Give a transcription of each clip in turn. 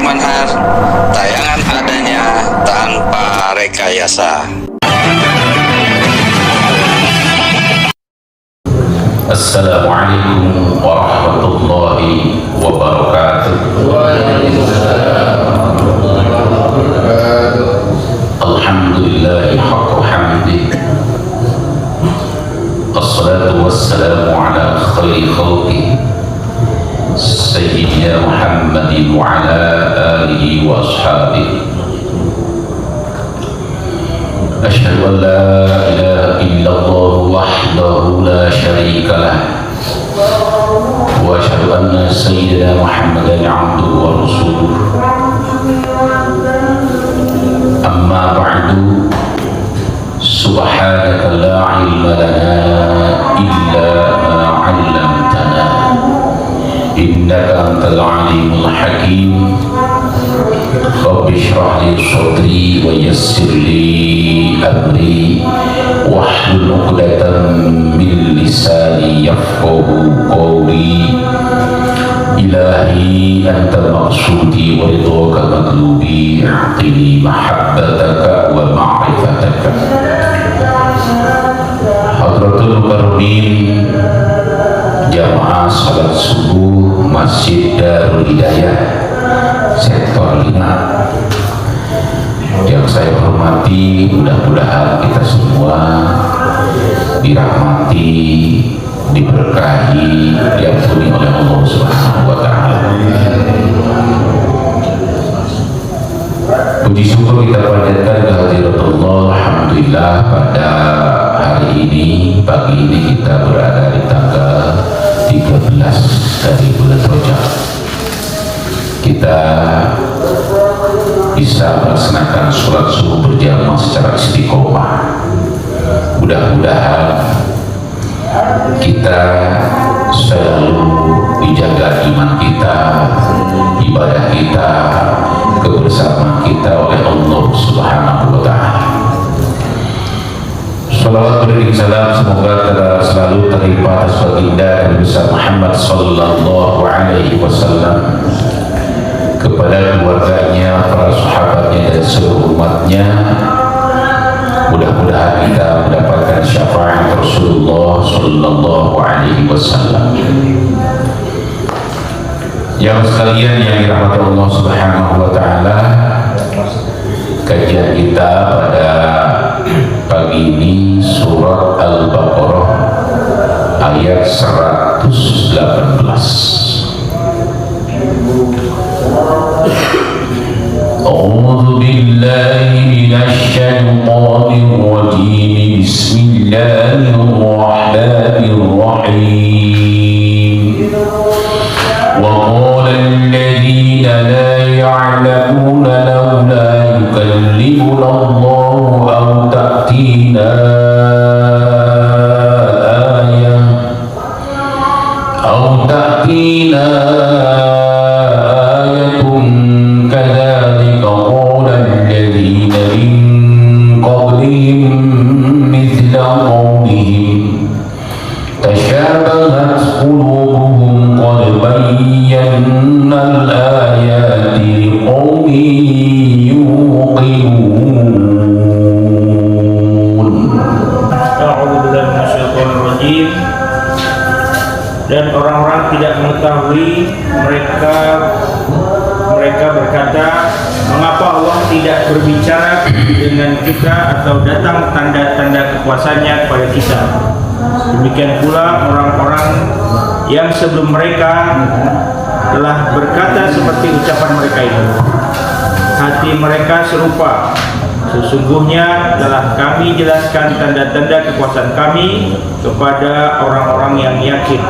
Manhar, tayangan adanya tanpa rekayasa. Assalamualaikum warahmatullahi wabarakatuh. Alhamdulillahi haqqa hamdi. Assalatu wassalamu ala khairi khalqi Sayyidina Muhammadin wa ala alihi wa ashabihi. Asyhadu an la ilaha illallah wahdahu la syarika lah wa asyhadu anna sayyidina Muhammadan abduhu wa rasuluh. Amma ba'du, subhanaka la ilma lana illa ma 'allamtana innaka antal alimul hakim. Rabbi shrah li sadri wa yassir li amri wahlul 'uqdatam min lisani yafqahu qawli. Ilahi anta maqsudi wa ridhaka matlubi, a'tini mahabbataka wa ma'rifataka. Hadratul mukarramin, jamaah salat subuh Masjid Darul Hidayah Sektor 5 yang saya hormati, mudah-mudahan kita semua dirahmati, diberkahi, diampuni oleh Allah Subhanahu wa Ta'ala. Puji syukur kita panjatkan kehadirat Allah. Alhamdulillah, pada hari ini, pagi ini kita berada di tanggal 13 dari bulan Rajab. Kita bisa melaksanakan sholat subuh berjamaah secara istiqomah. Mudah-mudahan kita selalu dijaga iman kita, ibadah kita, kebersamaan kita oleh Allah Subhanahu wa Ta'ala. Salawat beriring salam semoga selalu terlimpah atas baginda Nabi besar Muhammad sallallahu alaihi wasallam, kepada keluarganya, para sahabatnya, dan seluruh umatnya. Mudah-mudahan kita mendapatkan syafaat Rasulullah sallallahu alaihi wasallam. Yang sekalian yang dirahmati Allah Subhanahu wa Ta'ala, kajian kita pada pagi ini surat Al-Baqarah ayat 118. A'udzu billahi minasy syaithanir rajim. Bismillahirrahmanirrahim. Wa qala alladziina laa ya'lamuuna lawlaa yukallimuna Allahu aw ta'tiina aayah aw ta'tiina dan orang-orang tidak mengetahui, mereka berkata, mengapa Allah tidak berbicara dengan kita atau datang tanda-tanda kekuasaannya kepada kita. Demikian pula orang-orang yang sebelum mereka telah berkata seperti ucapan mereka itu. Hati mereka serupa. Sesungguhnya telah kami jelaskan tanda-tanda kekuasaan kami kepada orang-orang yang yakin.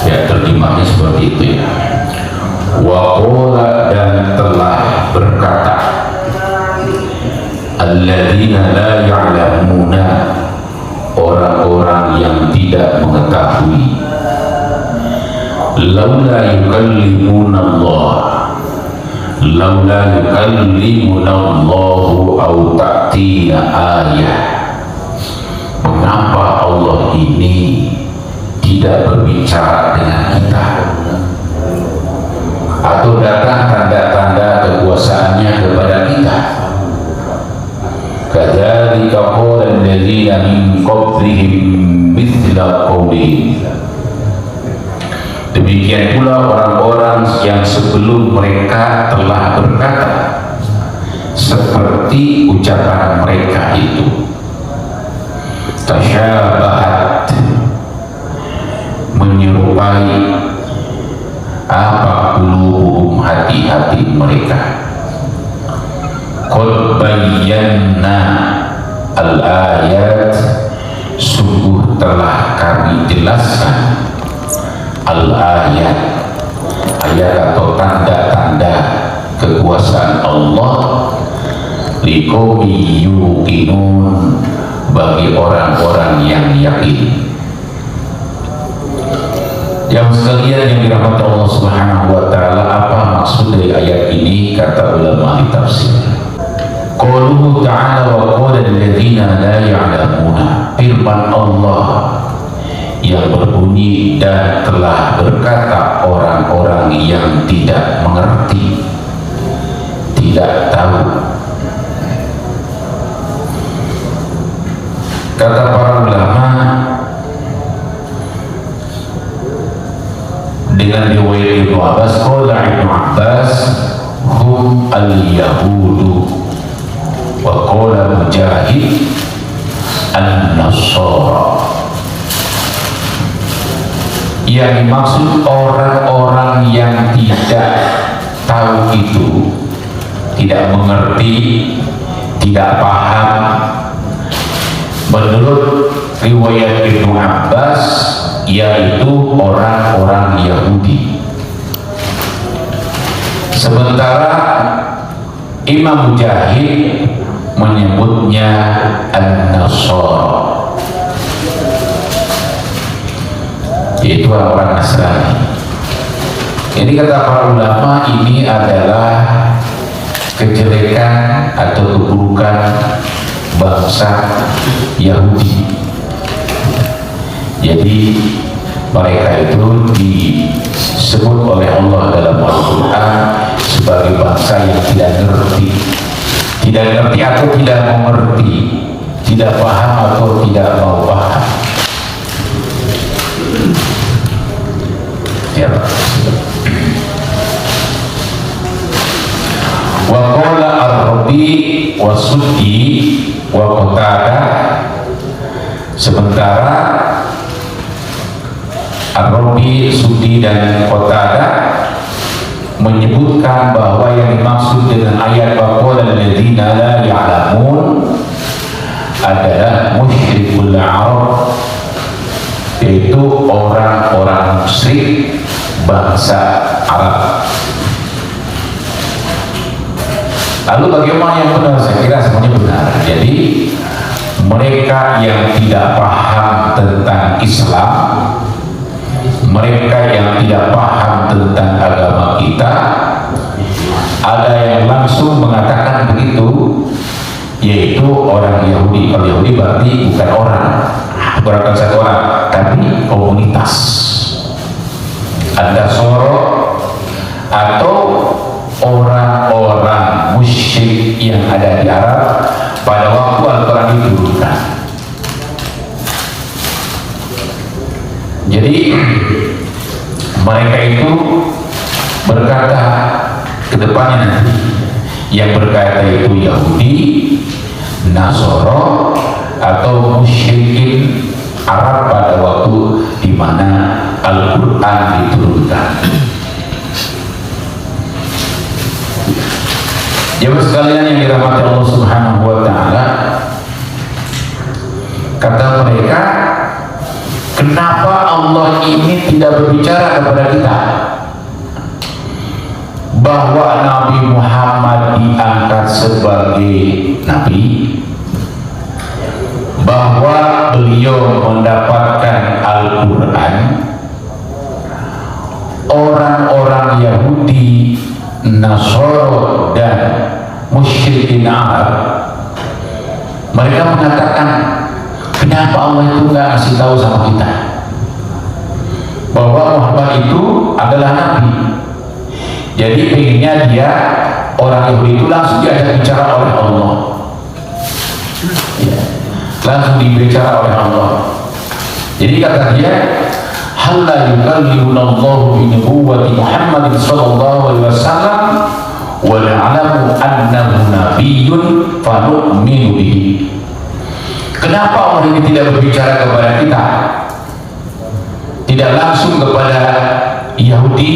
Ya, terjemahnya seperti itu ya. Wa qala, dan telah berkata, alladzina la ya'lamuna, orang-orang yang tidak mengetahui, laula yukallimuna Allah, laula yukallimuna Allahu aw ta'tina ayah. Mengapa Allah ini tidak berbicara dengan kita, atau datang tanda-tanda kekuasaannya kepada kita. Kadzalika qala alladziina min qablihim mithla qawlihim. Demikian pula orang-orang yang sebelum mereka telah berkata seperti ucapan mereka itu. Tasyabahat, menyerupai apa qulubuhum, hati-hati mereka. Qad bayyana al-ayat, sungguh telah kami jelaskan al-ayat, ayat atau tanda-tanda kekuasaan Allah, liqaumin yuqinun, bagi orang-orang yang yakin. Yang sekalian yang dirahmati Allah Subhanahu wa taala, apa maksud dari ayat ini? Kata ulama ahli tafsir, qauluhu ta'ala wa qala alladziina la ya'lamuna, firman Allah yang berbunyi dan telah berkata orang-orang yang tidak mengerti, tidak tahu. Kata para ulama, dengan riwayat Ibnu Abbas, qala Ibnu Abbas hum al-yahudu, wa qala Mujahid an-nasara. Yang dimaksud orang-orang yang tidak tahu itu, tidak mengerti, tidak paham, menurut riwayat Ibnu Abbas, yaitu orang-orang Yahudi. Sementara Imam Mujahid menyebutnya An-Nasara, yaitu orang-orang Nasrani. Jadi kata para ulama, ini adalah kejelekan atau keburukan bangsa Yahudi. Jadi mereka itu disebut oleh Allah dalam Al-Quran sebagai bangsa yang tidak ngerti atau tidak mengerti, tidak paham atau tidak mau paham. Ya. Wa qala ar-Rabi wa Suddi wa Qatadah. Sementara Ar-Rabi, Suddi dan Qatadah menyebutkan bahwa yang dimaksud dengan ayat wa qala alladziina la ya'lamun adalah musyrikul Arab, yaitu orang-orang musyrik bangsa Arab. Lalu bagaimana yang benar? Saya kira semuanya benar. Jadi mereka yang tidak paham tentang Islam, mereka yang tidak paham tentang agama kita, ada yang langsung mengatakan begitu, yaitu orang Yahudi. Kalau Yahudi berarti bukan orang, bukan satu orang, tapi komunitas. An-Nasara atau orang-orang musyrik yang ada di Arab pada waktu Al-Quran diturunkan. Jadi mereka itu berkata ke depannya nanti, yang berkata itu Yahudi, Nasara atau musyrikin Arab pada waktu di mana Al-Quran diturunkan. Jemaah sekalian yang dirahmati Allah Subhanahu wa taala, kata mereka, kenapa Allah ini tidak berbicara kepada kita bahwa Nabi Muhammad diangkat sebagai nabi, bahwa beliau mendapatkan Al-Quran? Orang-orang Yahudi, Nasara dan musyrikin Arab, mereka mengatakan, kenapa Allah itu nggak kasih tahu sama kita? bahwa Muhammad itu adalah Nabi. Jadi pengennya dia, orang Yahudi itu langsung diajak bicara oleh Allah, ya, langsung dibicara oleh Allah. Jadi kata dia, hal la yukallimullahu bi nubuwwati Muhammad sallallahu alaihi wasallam wa na'lamu annahu nabiyyun fa nu'minu bihi. Kenapa orang ini tidak berbicara kepada kita, tidak langsung kepada Yahudi,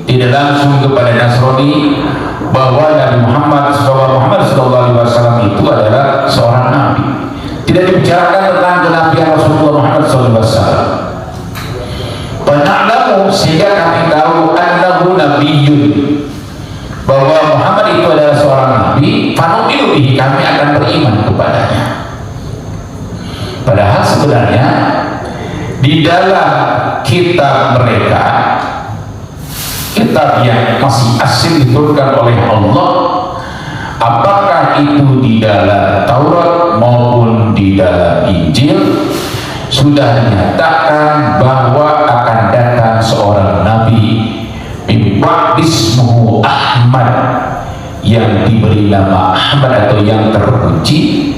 tidak langsung kepada Nasrani, bahwa Nabi Muhammad sallallahu alaihi wasallam itu adalah seorang nabi. Tidak dibicarakan tentang kenabian Rasulullah Muhammad sallallahu alaihi wasallam. Pana'lamu, sehingga kami tahu annahu nabiyyun, bahwa Muhammad itu adalah seorang nabi, fanu'minu bihi, kami akan beriman kepadanya. Padahal sebenarnya di dalam kitab mereka, kitab yang masih asli diturunkan oleh Allah, apakah itu di dalam Taurat maupun di dalam Injil, sudah dinyatakan bahwa akan datang seorang nabi ismuhu Ahmad, yang diberi nama Ahmad atau yang terpuji,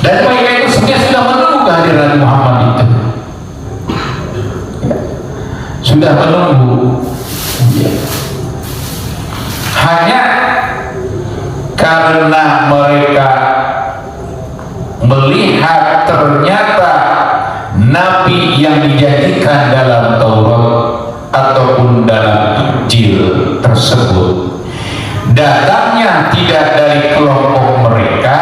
dan mereka itu sebenarnya sudah menunggu kehadiran Muhammad itu, sudah menunggu. Hanya karena mereka melihat ternyata nabi yang dijanjikan dalam Taurat ataupun dalam Injil tersebut datangnya tidak dari kelompok mereka,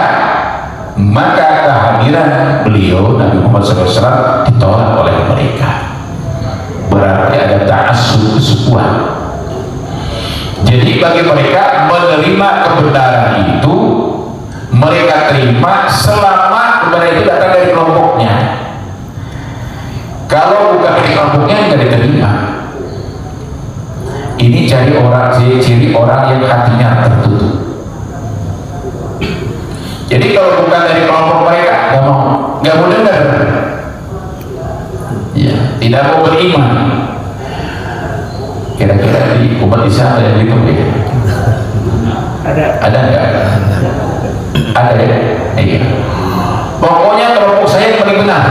maka kehadiran beliau Nabi Muhammad SAW ditolak oleh mereka. Berarti ada ta'assub kesukuan. Jadi bagi mereka menerima kebenaran itu, mereka terima selama kebenaran itu datang dari kelompoknya. Kalau bukan dari kelompoknya, tidak diterima. Ini ciri orang yang hatinya tertutup. Jadi kalau bukan dari kelompok mereka, nggak mau dengar, ya, tidak mau beriman. Kira-kira di umat Islam ada yang gitu ya? Ada nggak? Ada ya? Iya. Pokoknya kelompok saya paling benar.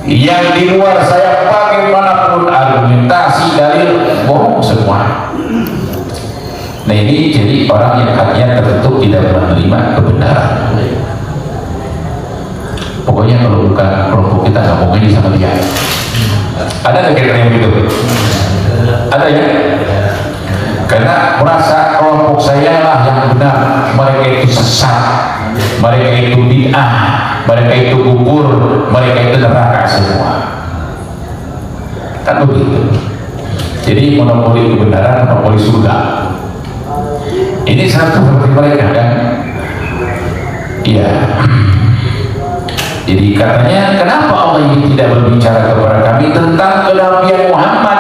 Yang di luar saya bagaimanapun argumentasi dalil bohong semua. Nah ini jadi orang yang hatinya tertutup, tidak menerima kebenaran. Pokoknya kalau bukan kelompok kita nggak mau ini sama dia. Ada nggak kira-kira yang gitu? Ada ya? Karena merasa kelompok saya lah yang benar, mereka itu sesat, mereka itu bid'ah, mereka itu kubur, mereka itu neraka semua. Kan begitu. Jadi monopoli kebenaran, monopoli surga. Ini satu seperti mereka kan? Iya. Jadi katanya, kenapa Allah ini tidak berbicara kepada kami tentang kenabian Muhammad,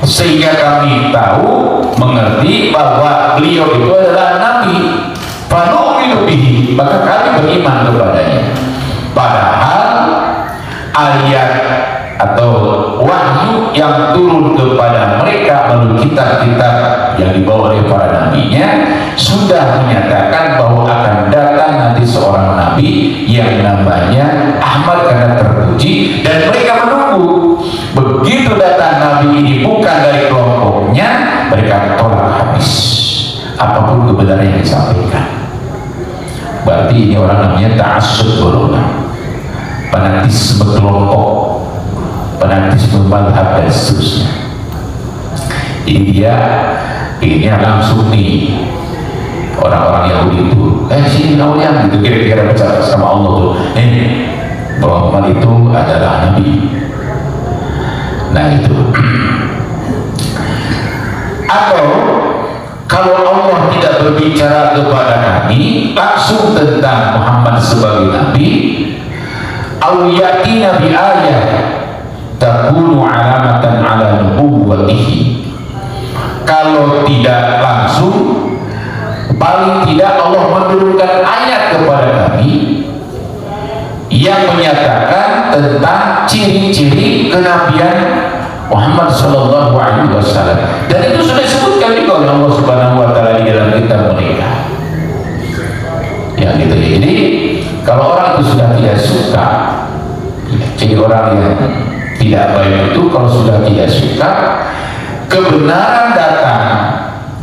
sehingga kami tahu, mengerti bahwa beliau itu adalah nabi, fanu'minu bihi, maka kami beriman kepadanya. Padahal ayat atau wahyu yang turun kepada mereka melalui kitab-kitab yang dibawa oleh para nabinya sudah menyatakan bahwa akan datang nanti seorang nabi yang namanya Ahmad karena terpuji, dan mereka menunggu. Begitu datang nabi ini bukan dari kelompoknya, mereka tolak habis apapun kebenaran yang disampaikan. Berarti ini orang namanya ta'assub golongan, fanatisme kelompok, fanatisme mazhab dan seterusnya. Ini langsung nih orang-orang Yahudi itu, sini naunya gitu, kira-kira bicara sama Allah tuh, bahwa Muhammad itu adalah nabi. Nah itu. Atau kalau Allah tidak berbicara kepada kami langsung tentang Muhammad sebagai nabi, aw yatina bi ayat takunu alamatan ala nubuwwatihi, kalau tidak langsung, paling tidak Allah menurunkan ayat kepada kami yang menyatakan tentang ciri-ciri kenabian Muhammad Sallallahu Alaihi Wasallam, dan itu sudah disebutkan juga oleh Allah Subhanahu Wa Taala di dalam kitab mereka. Ya gitu ya. Jadi kalau orang itu sudah tidak suka, jadi orang yang tidak baik itu kalau sudah tidak suka, kebenaran datang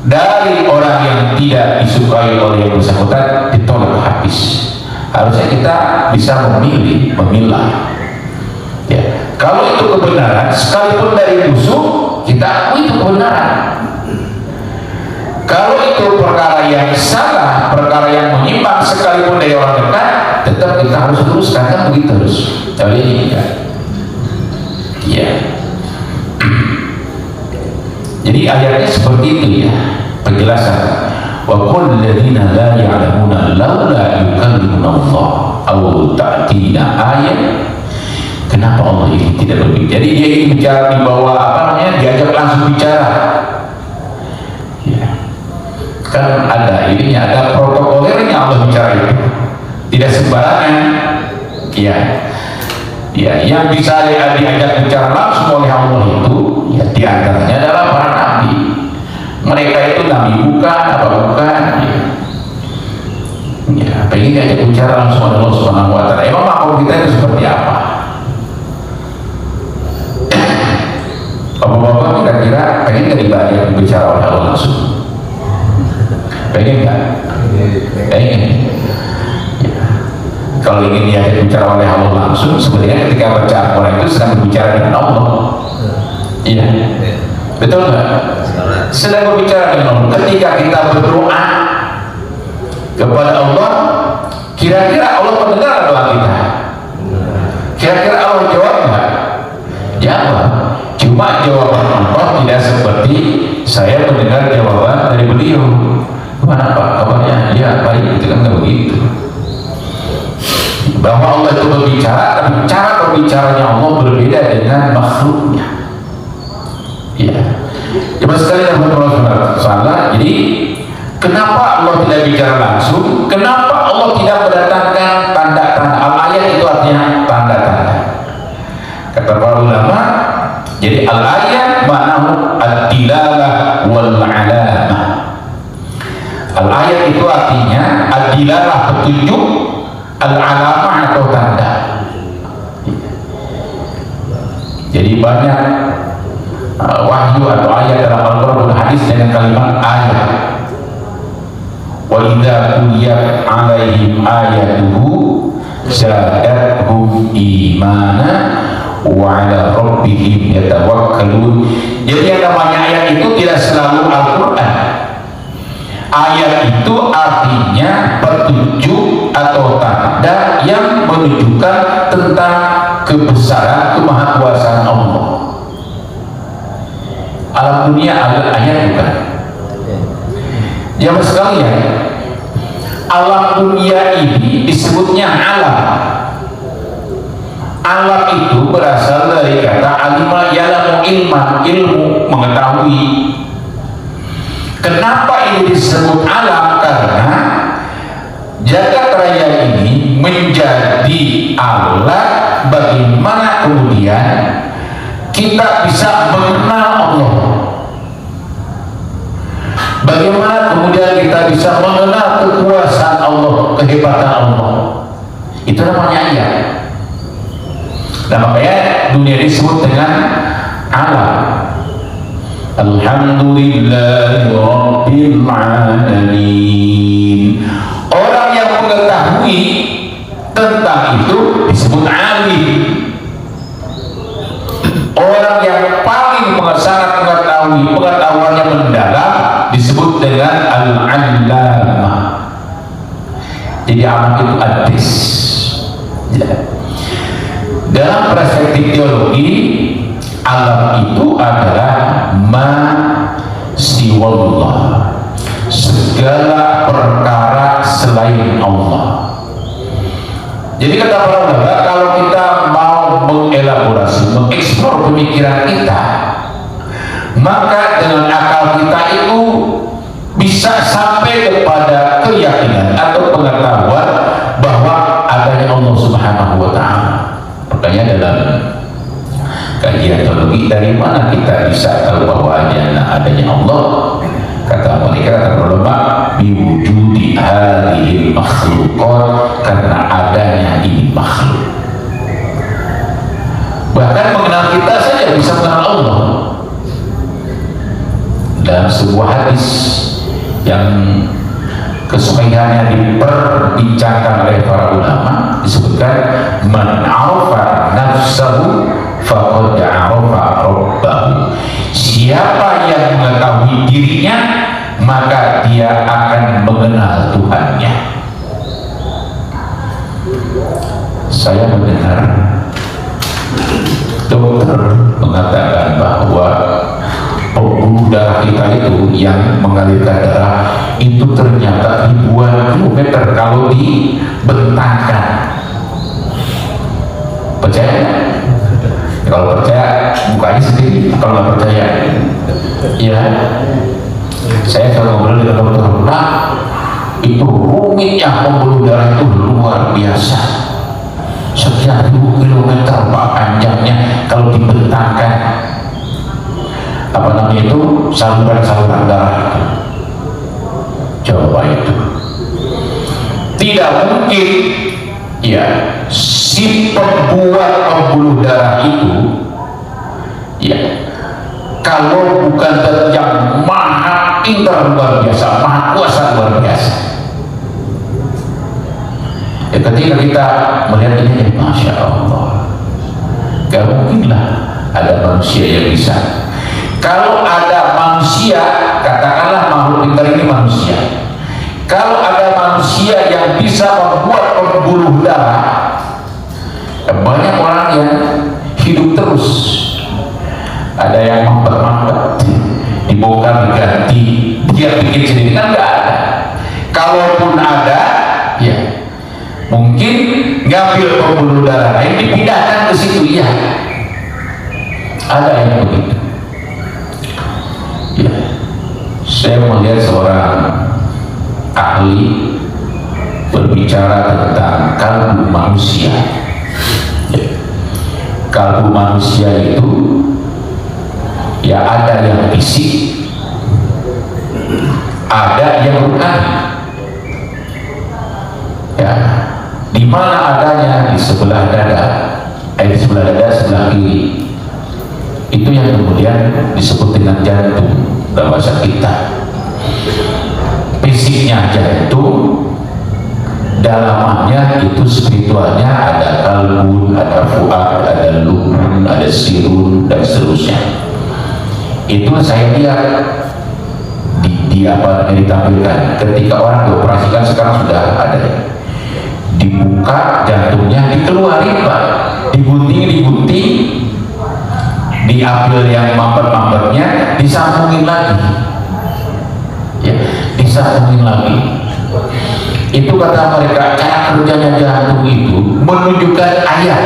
dari orang yang tidak disukai oleh yang bersangkutan, ditolak habis. Harusnya kita bisa memilih, memilah. Ya. Kalau itu kebenaran, sekalipun dari musuh, kita akui itu kebenaran. Kalau itu perkara yang salah, perkara yang menyimpang, sekalipun dari orang dekat, tetap kita harus luruskan, kan begitu terus. Tapi ini tidak. Ya. Jadi ayatnya seperti itu ya, penjelasan. Wa qul ladzina la ya'lamuna laula yukallimuna Allah aw ta'tina ayat. Kenapa Allah ini tidak berbicara? Jadi dia ingin bicara di bawah apa namanya? Diajak langsung bicara. Ya. Kan ada ininya, ada protokolernya Allah bicara itu. Tidak sembarangan. Ya. Ya, yang bisa diajak bicara langsung oleh Allah itu, ya diantaranya adalah para nabi. Mereka itu nabi bukan, apa bukan? Ya, pengen diajak bicara langsung oleh Allah Subhanahu Wa Taala. Emang makom kita itu seperti apa? Bapak-bapak kira-kira pengen nggak diajak bicara oleh Allah langsung? Pengen nggak? Pengen. Kalau ingin diajak bicara oleh Allah langsung, sebenarnya ketika baca Al-Quran itu sedang berbicara dengan Allah. Iya, betul nggak? Sedang berbicara dengan Allah. Ketika kita berdoa kepada Allah, kira-kira Allah mendengar doa kita? Kira-kira Allah jawab nggak? Jawab. Cuma jawaban Allah tidak seperti saya mendengar jawaban dari beliau. Gimana Pak? Kabarnya? Ya baik, itu kan nggak begitu. Bahwa Allah itu berbicara, tapi cara berbicaranya Allah berbeda dengan makhluknya. Ya, coba sekali yang salah. Jadi kenapa Allah tidak bicara langsung? Kenapa Allah tidak mendatangkan tanda-tanda? Al-ayat itu artinya tanda-tanda. Kata para ulama, jadi al-ayat maknahu ad-dilalah wal-alamah. Al-ayat itu artinya ad-dilalah, petunjuk, al-alamah atau tanda. Jadi banyak wahyu atau ayat dalam Al-Quran dan hadis dengan kalimat ayat. Wa idza tuliyat alaihim ayatuhu zadatuhum imana wa ala rabbihim yatawakkalun. Jadi yang namanya ayat itu tidak selalu Al-Quran. Ayat itu artinya petunjuk atau tanda yang menunjukkan tentang kebesaran, kemahakuasaan Allah. Alam dunia ada ayat bukan? Jamaah sekalian, alam dunia ini disebutnya alam. Alam itu berasal dari kata alima ya'lamu ilman, ilmu, mengetahui. Kenapa ini disebut alam? Karena jagat raya ini menjadi alat bagaimana kemudian kita bisa mengenal Allah. Bagaimana kemudian kita bisa mengenal kekuasaan Allah, kehebatan Allah. Itu namanya ayat. Nah makanya dunia disebut dengan alam. Alhamdulillahi Rabbil Alamin. Orang yang mengetahui tentang itu disebut alim. Orang yang paling sangat mengetahui, pengetahuannya mendalam, disebut dengan al-allamah. Jadi alam itu hadis. Dalam perspektif teologi, alam itu adalah ma siwallah, segala perkara selain Allah. Jadi kata para ulama, kalau kita mau mengelaborasi, mengeksplor pemikiran kita, maka dengan akal kita itu bisa sampai kepada keyakinan atau pengetahuan bahwa adanya Allah Allah Subhanahu wa Ta'ala. Makanya dalam kajian teologi, dari mana kita bisa tahu bahwa adanya Allah? Kata mereka, kata ulama, biwujudi hadhil makhluqat, karena adanya ini makhluk. Bahkan mengenal kita saja bisa mengenal Allah. Dalam sebuah hadis yang kesahihannya diperbincangkan oleh para ulama, disebutkan man arafa nafsahu faqad arafa rabbahu. Siapa yang mengetahui dirinya, maka dia akan mengenal Tuhannya. Saya mendengar dokter mengatakan bahwa pembuluh darah kita itu yang mengalirkan darah itu ternyata ribuan kilometer kalau dibentangkan. Percaya? Kalau percaya bukanya sendiri, kalau nggak percaya ya. Saya kalau ngobrol dengan dokter, nah itu rumitnya pembuluh darah itu luar biasa, sekian ribu kilometer pak panjangnya kalau dibentangkan apa namanya itu saluran-saluran darah itu. Coba itu tidak mungkin ya, si pembuat pembuluh darah itu ya, kalau bukan zat yang maha pintar luar biasa, maha kuasa luar biasa. Ya, ketika kita melihat ini, Masya Allah, gak mungkinlah ada manusia yang bisa. Kalau ada manusia, katakanlah makhluk pintar ini manusia, kalau ada manusia yang bisa membuat pembuluh darah, banyak orang yang hidup terus, ada yang mampet-mampet, dibongkar diganti, dia bikin sendiri, kan nggak ada. Kalaupun ada, ya mungkin ngambil pembuluh darah lain dipindahkan ke situ, ya ada yang begitu. Ya, saya melihat seorang ahli berbicara tentang kalbu manusia. Ya, kalbu manusia itu ya ada yang fisik, ada yang rohani. Ya, di mana adanya? Di sebelah dada, di sebelah dada sebelah kiri. Itu yang kemudian disebut dengan jantung dalam bahasa kita. Fisiknya jantung, dalamannya itu spiritualnya ada kalbun, ada fuad, ada lubun, ada sirun, dan seterusnya. Itu saya lihat di apa yang ditampilkan ketika orang dioperasikan, sekarang sudah ada, dibuka jantungnya, dikeluarin pak, digunting, diambil yang mampet-mampetnya, disambungin lagi, ya, disambungin lagi. Itu kata mereka, cara kerjanya jantung itu menunjukkan ayat,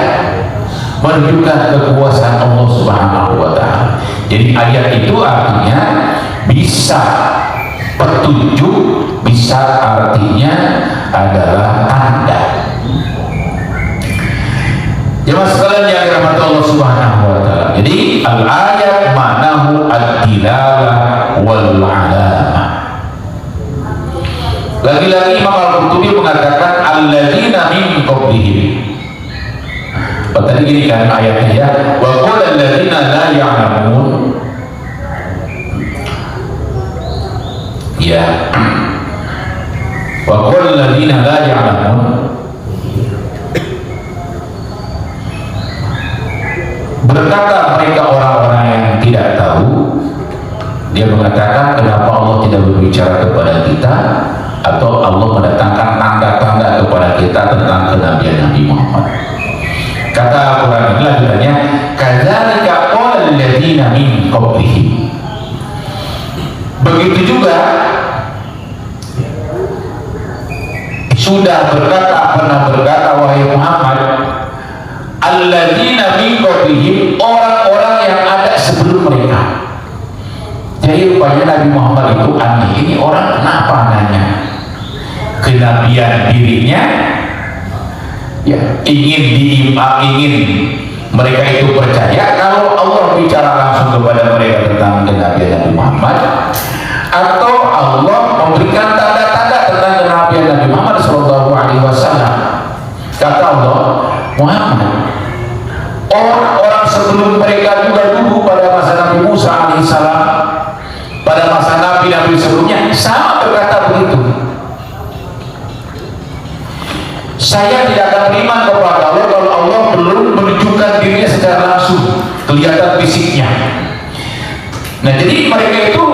menunjukkan kekuasaan Allah Subhanahu wa Ta'ala. Jadi ayat itu artinya bisa petunjuk, bisa artinya adalah tanda. Jemaah sekalian yang dirahmati Allah Subhanahu wa Ta'ala. Jadi al-ayat ma'nahu ad-dilalah wal 'alamah. Lagi-lagi Imam Al-Qurtubi mengatakan alladzina min qablihim. Tadi gini kan ayatnya ya, wa qala alladzina la ya'lamun. Ya. Wa qala alladzina la ya'lamun. Berkata mereka orang-orang yang tidak tahu, dia mengatakan kenapa Allah tidak berbicara kepada kita, atau Allah mendatangkan tanda-tanda kepada kita tentang kenabian Nabi Muhammad. Kata Al-Quran ini lanjutannya, kadzalika qala alladziina min qablihim. Begitu juga sudah pernah berkata wahai Muhammad, alladziina min qablihim, orang-orang yang ada sebelum mereka. Jadi rupanya Nabi Muhammad itu aneh. Ini orang kenapa nanya kenabian dirinya, Ya, ingin mereka itu percaya kalau Allah bicara langsung kepada mereka tentang kenabian Nabi Muhammad, atau Allah memberikan tanda-tanda tentang kenabian Nabi Muhammad SAW. Kata Allah, Muhammad, orang-orang sebelum mereka juga dulu pada masa Nabi Musa alaihissalam, pada masa Nabi-Nabi sebelumnya sama berkata begitu. Saya tidak akan beriman kepada Allah kalau Allah belum menunjukkan dirinya secara langsung, kelihatan fisiknya. Nah, jadi mereka itu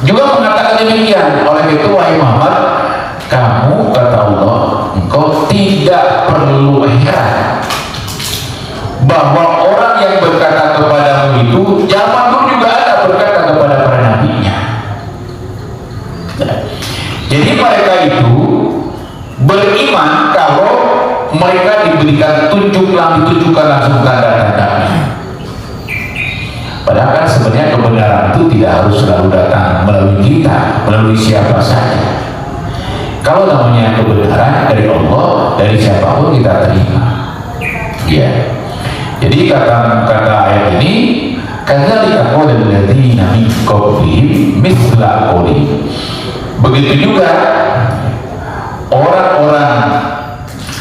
juga mengatakan demikian. Oleh itu, wahai Muhammad, kamu, kata Allah, engkau tidak perlu heran bahwa orang yang berkata kepadamu itu zaman dulu juga ada berkata kepada para nabinya. Nah, jadi mereka itu beriman kalau mereka diberikan ditunjukkan langsung tanda-tandanya. Padahal kan sebenarnya kebenaran itu tidak harus selalu datang melalui kita, melalui siapa saja. Kalau namanya kebenaran dari Allah, dari siapapun kita terima. Ya. Jadi kata ayat ini, kadzalika qala alladziina min qablihim mithla qawlihim. Begitu juga orang-orang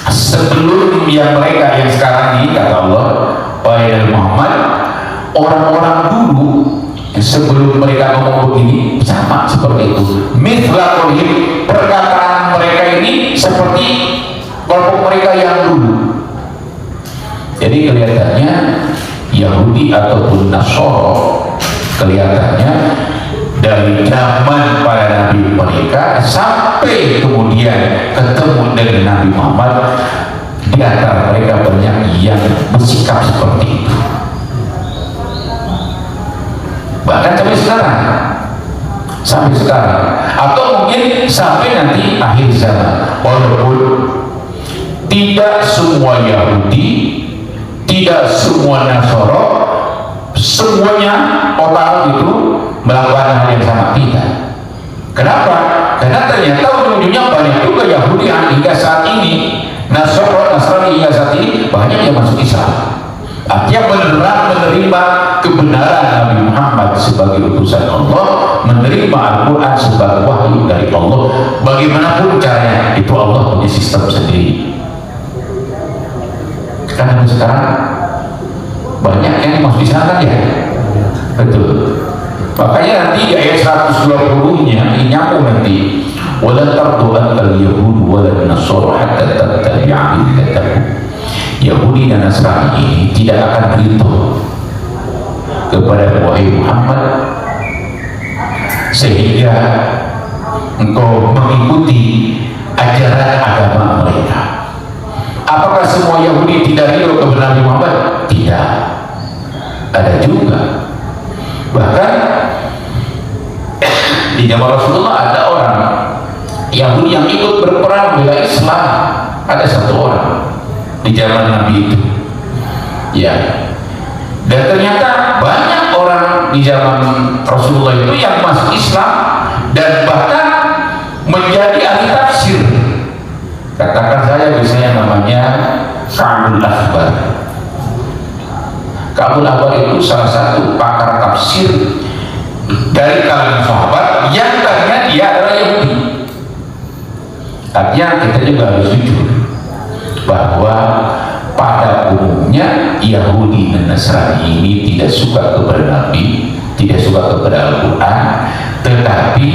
sebelum mereka yang sekarang ini, kata Allah, wahai Muhammad, orang-orang dulu sebelum mereka ngomong begini sama seperti itu. Mithla qawlihim, perkataan mereka ini seperti kelompok mereka yang dulu. Jadi kelihatannya Yahudi ataupun Nasoro kelihatannya dari zaman para nabi mereka sampai kemudian ketemu dengan Nabi Muhammad, di antara mereka banyak yang bersikap seperti itu. Bahkan sampai sekarang, atau mungkin sampai nanti akhir zaman. Walaupun tidak semua Yahudi, tidak semua Nasoro, semuanya orang itu melakukan hal yang sama, tidak. Kenapa? Karena ternyata ujung-ujungnya banyak juga Yahudi yang hingga saat ini, Nasrani hingga saat ini banyak yang masuk Islam. Artinya menerima kebenaran Nabi Muhammad sebagai utusan Allah, menerima Al-Quran sebagai wahyu dari Allah. Bagaimanapun caranya, itu Allah punya sistem sendiri. Karena sekarang banyak yang masuk Islam kan ya, betul. Makanya nanti di ayat 120-nya nyambung nanti, wala tardu ankal yahud wala nasara hatta tattabi'a millatahum. Yahudi dan Nasrani ini tidak akan ridho kepada wahai Muhammad sehingga engkau mengikuti ajaran agama mereka. Apakah semua Yahudi tidak ridho kepada Nabi Muhammad? Tidak. Ada juga. Bahkan di zaman Rasulullah ada orang Yahudi yang ikut berperang bela Islam. Ada satu orang di zaman Nabi itu, ya. Dan ternyata banyak orang di zaman Rasulullah itu yang masuk Islam dan bahkan menjadi ahli tafsir. Katakan saya biasanya namanya Ka'bul Ahbar. Ka'bul Ahbar itu salah satu pakar tafsir dari kalangan sahabat yang tadinya dia adalah Yahudi. Artinya kita juga harus jujur bahwa pada umumnya Yahudi dan Nasrani ini tidak suka kepada Nabi, tidak suka kepada Al-Quran, tetapi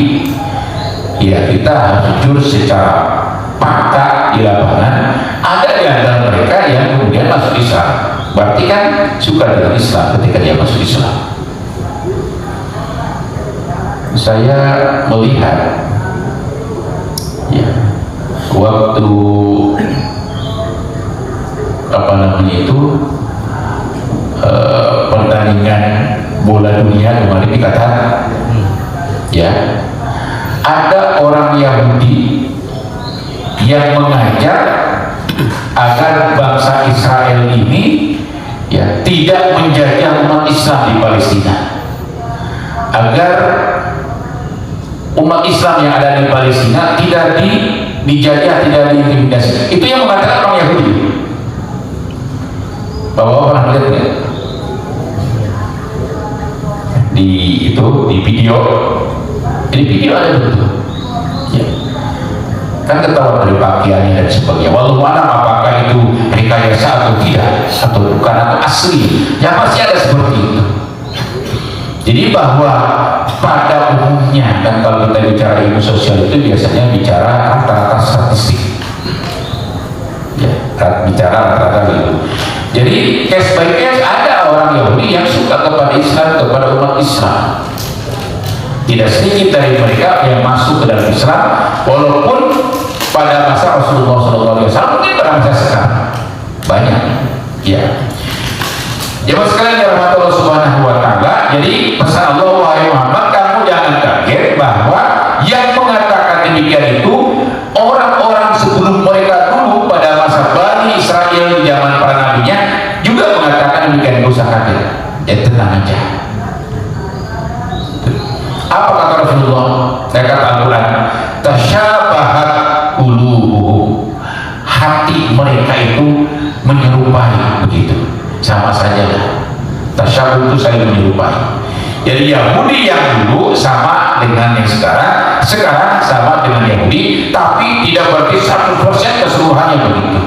ya kita harus jujur secara fakta di lapangan, ada di antara mereka yang kemudian masuk Islam. Berarti kan suka dengan Islam ketika dia masuk Islam. Saya melihat ya, waktu pertandingan bola dunia kemarin di Qatar, ya, ada orang Yahudi yang mengajak agar bangsa Israel ini ya tidak menjajah umat Islam di Palestina, agar umat Islam yang ada di Palestina tidak dijajah, tidak diintimidasi. Itu yang mengatakan orang Yahudi. Bapak pernah lihat nggak? Di video, ini video ada betul. Ya. Kan ketahuan dari pakaiannya dan sebagainya. Walau mana apakah itu rekayasa atau tidak, atau bukan, atau asli, ya pasti ada seperti itu. Jadi bahwa pada umumnya, kan kalau kita bicara ilmu sosial itu biasanya bicara rata-rata statistik, ya, bicara rata-rata itu. Jadi case by case ada orang Yahudi yang suka kepada Islam, kepada umat Islam. Tidak sedikit dari mereka yang masuk ke dalam Islam, walaupun pada masa Rasulullah SAW, mungkin pada masa sekarang banyak, ya. Jemaah sekalian yang dirahmati Allah Subhanahu wa Ta'ala, jadi pesan Allah, wahai Muhammad, kamu jangan kaget bahwa yang mengatakan demikian itu orang-orang sebelum mereka dulu pada masa Bani Israel di zaman para nabinya juga mengatakan demikian. Gak usah kaget, ya tenang aja. Apa kata Rasulullah? Kata Al-Quran, tasyabahat qulubuhum, hati mereka itu menyerupai, begitu. Sama saja lah, tasyabuh itu saling menyerupai. Jadi Yahudi yang dulu sama dengan yang sekarang sama dengan Yahudi, tapi tidak berarti 100% keseluruhannya begitu.